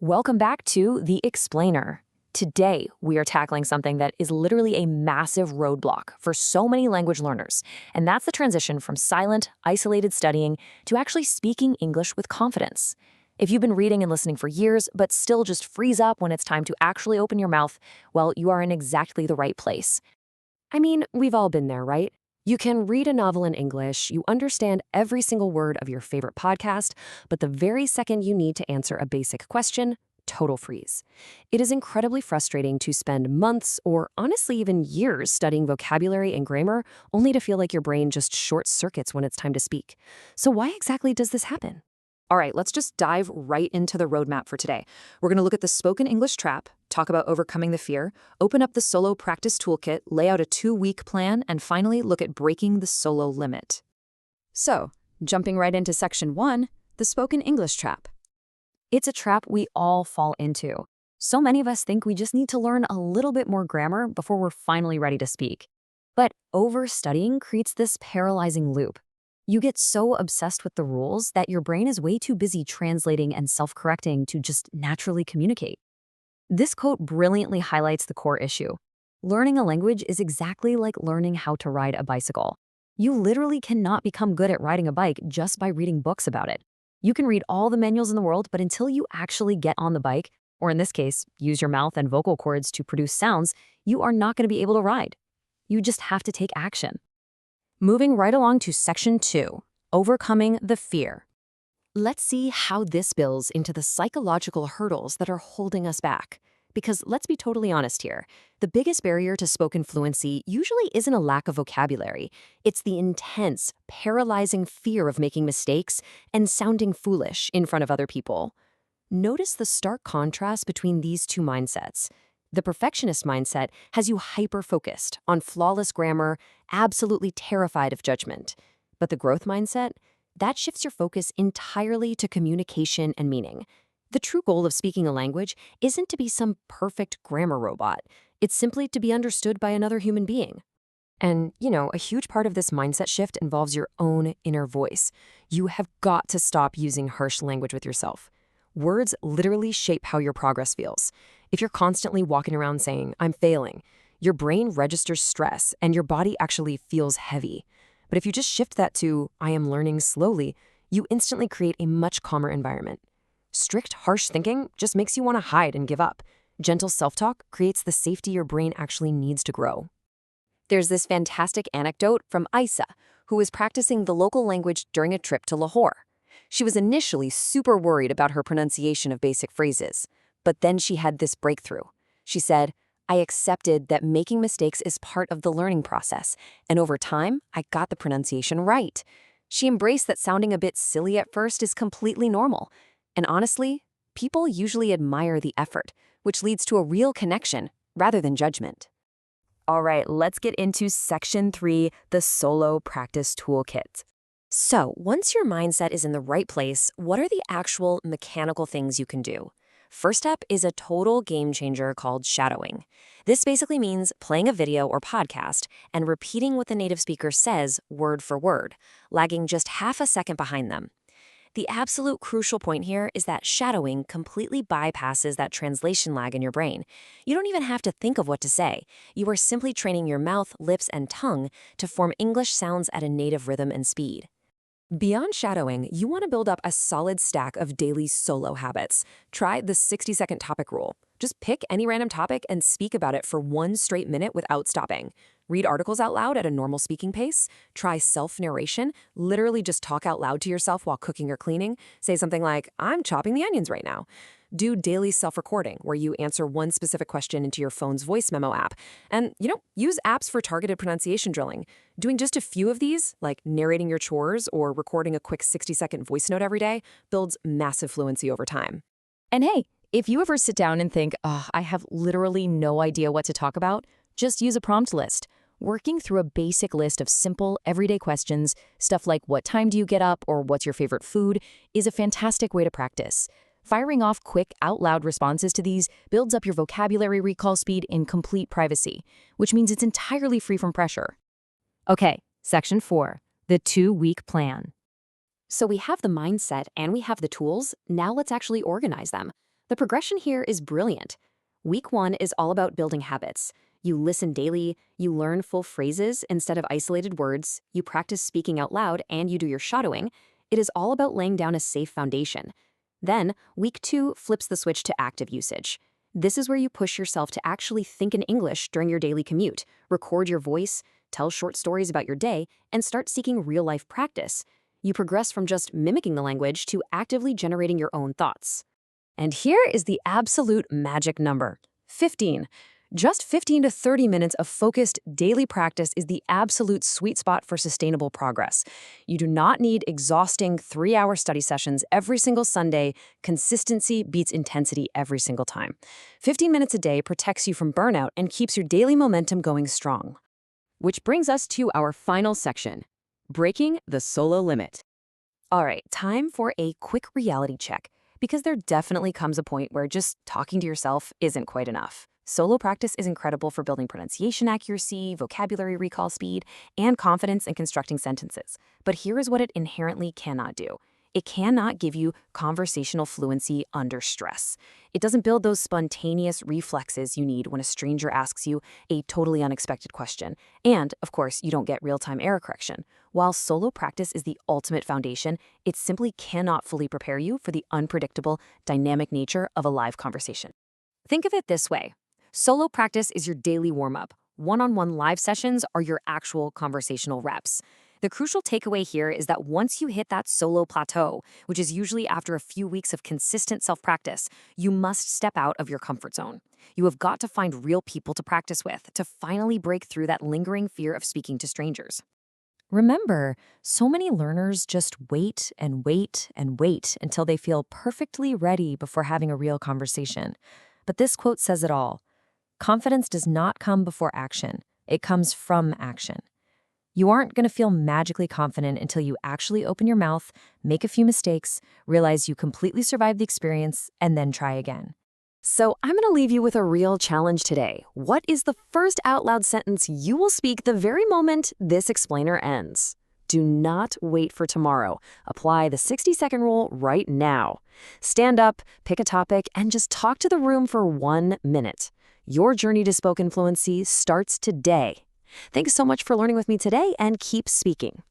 Welcome back to The Explainer. Today, we are tackling something that is literally a massive roadblock for so many language learners, and that's the transition from silent, isolated studying to actually speaking English with confidence. If you've been reading and listening for years, but still just freeze up when it's time to actually open your mouth, well, you are in exactly the right place. I mean, we've all been there, right? You can read a novel in English, you understand every single word of your favorite podcast, but the very second you need to answer a basic question, total freeze. It is incredibly frustrating to spend months or honestly even years studying vocabulary and grammar only to feel like your brain just short circuits when it's time to speak. So why exactly does this happen? All right, let's just dive right into the roadmap for today. We're going to look at the spoken English trap, talk about overcoming the fear, open up the solo practice toolkit, lay out a 2-week plan, and finally look at breaking the solo limit. So, jumping right into section 1, the spoken English trap. It's a trap we all fall into. So many of us think we just need to learn a little bit more grammar before we're finally ready to speak. But overstudying creates this paralyzing loop. You get so obsessed with the rules that your brain is way too busy translating and self-correcting to just naturally communicate. This quote brilliantly highlights the core issue. Learning a language is exactly like learning how to ride a bicycle. You literally cannot become good at riding a bike just by reading books about it. You can read all the manuals in the world, but until you actually get on the bike, or in this case, use your mouth and vocal cords to produce sounds, you are not going to be able to ride. You just have to take action. Moving right along to section 2, overcoming the fear. Let's see how this builds into the psychological hurdles that are holding us back. Because let's be totally honest here, the biggest barrier to spoken fluency usually isn't a lack of vocabulary. It's the intense, paralyzing fear of making mistakes and sounding foolish in front of other people. Notice the stark contrast between these two mindsets. The perfectionist mindset has you hyper-focused on flawless grammar, absolutely terrified of judgment. But the growth mindset, that shifts your focus entirely to communication and meaning. The true goal of speaking a language isn't to be some perfect grammar robot. It's simply to be understood by another human being. And, a huge part of this mindset shift involves your own inner voice. You have got to stop using harsh language with yourself. Words literally shape how your progress feels. If you're constantly walking around saying, "I'm failing," your brain registers stress and your body actually feels heavy. But if you just shift that to, "I am learning slowly," you instantly create a much calmer environment. Strict, harsh thinking just makes you want to hide and give up. Gentle self-talk creates the safety your brain actually needs to grow. There's this fantastic anecdote from Isa, who was practicing the local language during a trip to Lahore. She was initially super worried about her pronunciation of basic phrases, but then she had this breakthrough. She said, "I accepted that making mistakes is part of the learning process, and over time, I got the pronunciation right." She embraced that sounding a bit silly at first is completely normal. And honestly, people usually admire the effort, which leads to a real connection rather than judgment. All right, let's get into section 3, the solo practice toolkit. So, once your mindset is in the right place, what are the actual mechanical things you can do? First up is a total game changer called shadowing. This basically means playing a video or podcast and repeating what the native speaker says word for word, lagging just half a second behind them. The absolute crucial point here is that shadowing completely bypasses that translation lag in your brain. You don't even have to think of what to say. You are simply training your mouth, lips, and tongue to form English sounds at a native rhythm and speed. Beyond shadowing, you want to build up a solid stack of daily solo habits. Try the 60-second topic rule. Just pick any random topic and speak about it for 1 straight minute without stopping. Read articles out loud at a normal speaking pace. Try self-narration. Literally just talk out loud to yourself while cooking or cleaning. Say something like, "I'm chopping the onions right now." Do daily self-recording, where you answer one specific question into your phone's voice memo app. And, use apps for targeted pronunciation drilling. Doing just a few of these, like narrating your chores or recording a quick 60-second voice note every day, builds massive fluency over time. And hey, if you ever sit down and think, I have literally no idea what to talk about, just use a prompt list. Working through a basic list of simple, everyday questions, stuff like what time do you get up or what's your favorite food, is a fantastic way to practice. Firing off quick, out-loud responses to these builds up your vocabulary recall speed in complete privacy, which means it's entirely free from pressure. Okay, section 4, the 2-week plan. So we have the mindset and we have the tools, now let's actually organize them. The progression here is brilliant. Week 1 is all about building habits. You listen daily, you learn full phrases instead of isolated words, you practice speaking out loud, and you do your shadowing. It is all about laying down a safe foundation. Then, week 2 flips the switch to active usage. This is where you push yourself to actually think in English during your daily commute, record your voice, tell short stories about your day, and start seeking real-life practice. You progress from just mimicking the language to actively generating your own thoughts. And here is the absolute magic number: 15. Just 15 to 30 minutes of focused daily practice is the absolute sweet spot for sustainable progress. You do not need exhausting 3-hour study sessions every single Sunday. Consistency beats intensity every single time. 15 minutes a day protects you from burnout and keeps your daily momentum going strong. Which brings us to our final section: breaking the solo limit. All right, time for a quick reality check, because there definitely comes a point where just talking to yourself isn't quite enough. Solo practice is incredible for building pronunciation accuracy, vocabulary recall speed, and confidence in constructing sentences. But here is what it inherently cannot do. It cannot give you conversational fluency under stress. It doesn't build those spontaneous reflexes you need when a stranger asks you a totally unexpected question. And, of course, you don't get real-time error correction. While solo practice is the ultimate foundation, it simply cannot fully prepare you for the unpredictable, dynamic nature of a live conversation. Think of it this way. Solo practice is your daily warm-up. One-on-one live sessions are your actual conversational reps. The crucial takeaway here is that once you hit that solo plateau, which is usually after a few weeks of consistent self-practice, you must step out of your comfort zone. You have got to find real people to practice with to finally break through that lingering fear of speaking to strangers. Remember, so many learners just wait and wait and wait until they feel perfectly ready before having a real conversation. But this quote says it all. Confidence does not come before action. It comes from action. You aren't going to feel magically confident until you actually open your mouth, make a few mistakes, realize you completely survived the experience, and then try again. So I'm going to leave you with a real challenge today. What is the first out loud sentence you will speak the very moment this explainer ends? Do not wait for tomorrow. Apply the 60-second rule right now. Stand up, pick a topic, and just talk to the room for 1 minute. Your journey to spoken fluency starts today. Thanks so much for learning with me today, and keep speaking.